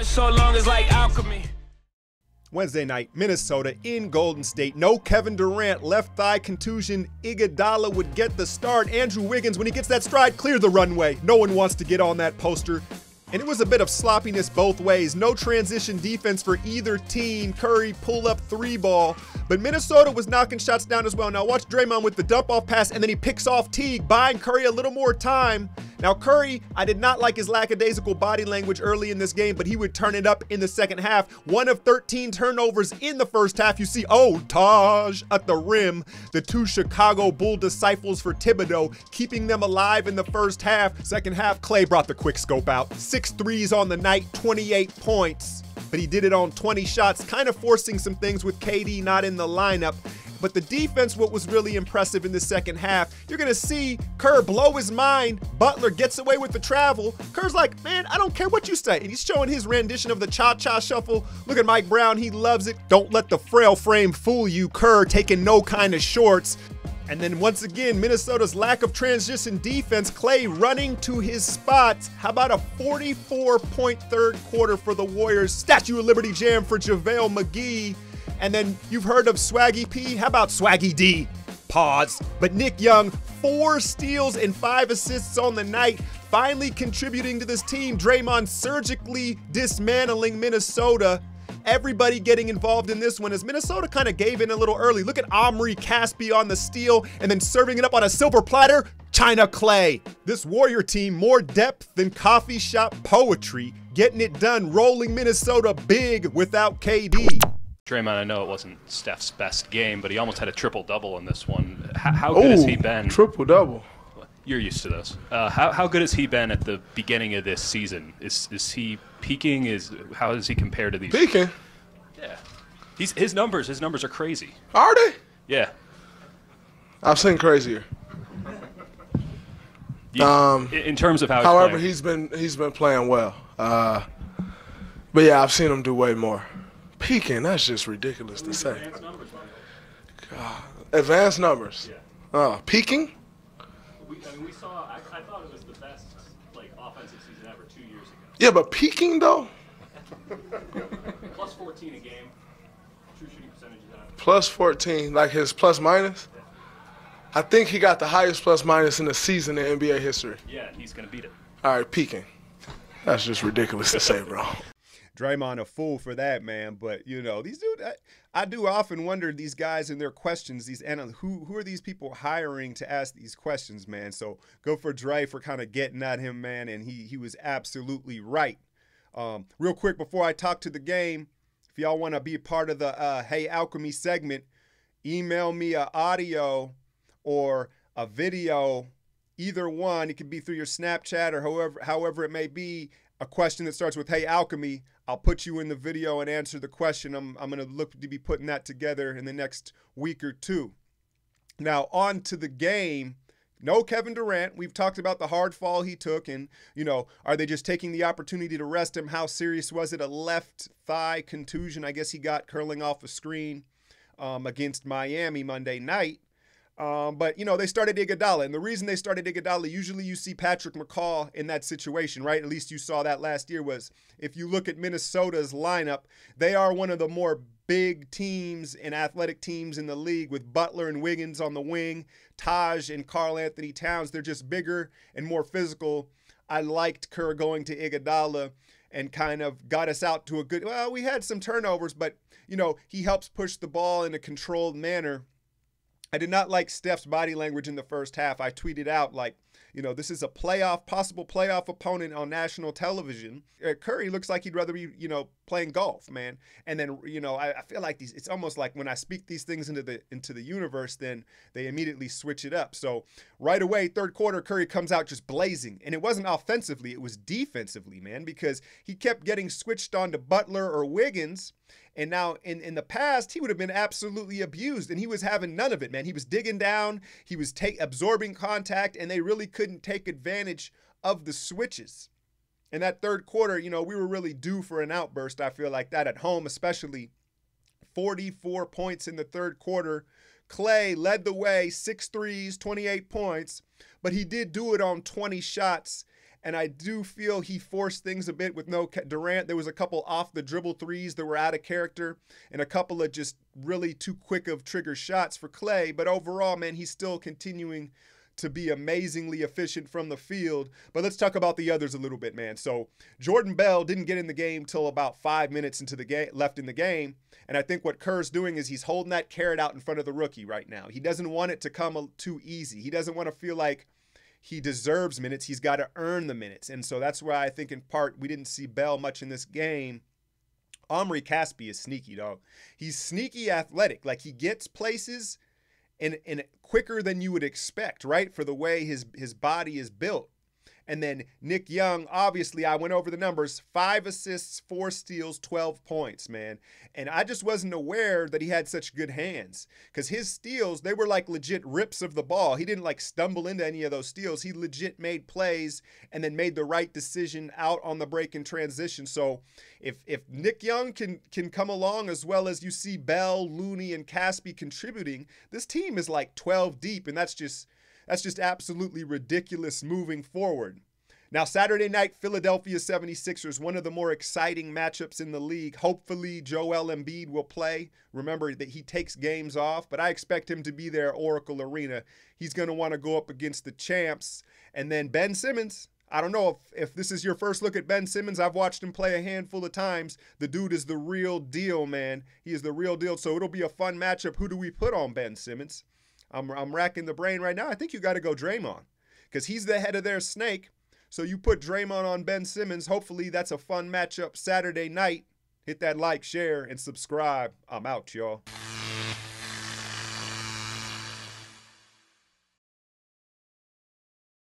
so long it's like alchemy. Wednesday night, Minnesota in Golden State. No Kevin Durant, left thigh contusion. Iguodala would get the start. Andrew Wiggins, when he gets that stride, clear the runway. No one wants to get on that poster. And it was a bit of sloppiness both ways. No transition defense for either team. Curry pull up three ball. But Minnesota was knocking shots down as well. Now watch Draymond with the dump off pass, and then he picks off Teague, buying Curry a little more time. Now Curry, I did not like his lackadaisical body language early in this game, but he would turn it up in the second half. 1 of 13 turnovers in the first half. You see, oh, Taj at the rim. The two Chicago Bull disciples for Thibodeau, keeping them alive in the first half. Second half, Clay brought the quick scope out. 6 threes on the night, 28 points. But he did it on 20 shots, kind of forcing some things with KD not in the lineup. But the defense, what was really impressive in the second half, you're going to see Kerr blow his mind. Butler gets away with the travel. Kerr's like, man, I don't care what you say. And he's showing his rendition of the cha-cha shuffle. Look at Mike Brown. He loves it. Don't let the frail frame fool you. Kerr taking no kind of shorts. And then once again, Minnesota's lack of transition defense, Clay running to his spots. How about a 44-point third quarter for the Warriors? Statue of Liberty jam for JaVale McGee. And then you've heard of Swaggy P. How about Swaggy D? Pause. But Nick Young, 4 steals and 5 assists on the night, finally contributing to this team. Draymond surgically dismantling Minnesota. Everybody getting involved in this one as Minnesota kind of gave in a little early. Look at Omri Caspi on the steal and then serving it up on a silver platter. China Clay. This Warrior team, more depth than coffee shop poetry, getting it done, rolling Minnesota big without KD. Draymond, I know it wasn't Steph's best game, but he almost had a triple-double in this one. How good has he been? Triple-double. You're used to those. How good has he been at the beginning of this season? Is he peaking? How does he compare to these? Peaking? Yeah. His numbers are crazy. Are they? Yeah. I've seen crazier. In terms of how however, he's he's been playing well. But yeah, I've seen him do way more. Peaking, that's just ridiculous to say. Advanced numbers, God. Advanced numbers. Yeah. Peaking? We saw. I thought it was the best offensive season ever 2 years ago. Yeah, but peaking though. Plus 14 a game. True shooting percentage is out. Plus 14, like his plus minus. Yeah. I think he got the highest plus minus in the season in NBA history. Yeah, he's gonna beat it. All right, peaking. That's just ridiculous to say, bro. Draymond a fool for that, man. But, you know, these dudes, I do often wonder these guys and their questions, these analysts, who are these people hiring to ask these questions, man? So go for Dre for kind of getting at him, man, and he was absolutely right. Real quick, before I talk to the game, if y'all want to be a part of the Hey Alchemy segment, email me an audio or a video, either one. It could be through your Snapchat or however it may be, a question that starts with Hey Alchemy. I'll put you in the video and answer the question. I'm going to look to be putting that together in the next week or two. Now, on to the game. No Kevin Durant. We've talked about the hard fall he took and, you know, are they just taking the opportunity to rest him? How serious was it? A left thigh contusion, I guess he got curling off a screen against Miami Monday night. But, you know, they started Iguodala, and the reason they started Iguodala, usually you see Patrick McCaw in that situation, right? At least you saw that last year was, if you look at Minnesota's lineup, they are one of the more big teams and athletic teams in the league with Butler and Wiggins on the wing, Taj and Karl Anthony Towns. They're just bigger and more physical. I liked Kerr going to Iguodala and kind of got us out to a good, well, we had some turnovers, but, you know, he helps push the ball in a controlled manner. I did not like Steph's body language in the first half. I tweeted out, like, you know, this is a possible playoff opponent on national television. Curry looks like he'd rather be, you know, playing golf, man. And then, you know, I feel like it's almost like when I speak these things into the universe, then they immediately switch it up. So right away, third quarter, Curry comes out just blazing. And it wasn't offensively, it was defensively, man, because he kept getting switched on to Butler or Wiggins. And now in the past, he would have been absolutely abused, and he was having none of it, man. He was digging down, he was absorbing contact, and they really couldn't take advantage of the switches. In that third quarter, you know, we were really due for an outburst, I feel like that at home, especially 44 points in the third quarter. Clay led the way, 6 threes, 28 points, but he did do it on 20 shots. and I do feel he forced things a bit with no Durant. There was a couple off the dribble threes that were out of character and a couple of just really too quick of trigger shots for Clay. But overall, man, he's still continuing to be amazingly efficient from the field. But let's talk about the others a little bit, man. So Jordan Bell didn't get in the game till about 5 minutes into the game, left in the game. And I think what Kerr's doing is he's holding that carrot out in front of the rookie right now. He doesn't want it to come too easy. He doesn't want to feel like he deserves minutes. He's got to earn the minutes. And so that's why I think in part we didn't see Bell much in this game. Omri Caspi is sneaky, dog. He's sneaky athletic. Like he gets places and quicker than you would expect, right? For the way his body is built. And then Nick Young, obviously, I went over the numbers, 5 assists, 4 steals, 12 points, man. And I just wasn't aware that he had such good hands because his steals, they were like legit rips of the ball. He didn't like stumble into any of those steals. He legit made plays and then made the right decision out on the break in transition. So if Nick Young can come along as well as you see Bell, Looney, and Caspi contributing, this team is like 12 deep, and that's just absolutely ridiculous moving forward. Now, Saturday night, Philadelphia 76ers, one of the more exciting matchups in the league. Hopefully, Joel Embiid will play. Remember that he takes games off, but I expect him to be there at Oracle Arena. He's going to want to go up against the champs. And then Ben Simmons. I don't know if this is your first look at Ben Simmons. I've watched him play a handful of times. The dude is the real deal, man. He is the real deal. So it'll be a fun matchup. Who do we put on Ben Simmons? I'm racking the brain right now. I think you got to go Draymond because he's the head of their snake. So you put Draymond on Ben Simmons. Hopefully that's a fun matchup Saturday night. Hit that like, share, and subscribe. I'm out, y'all.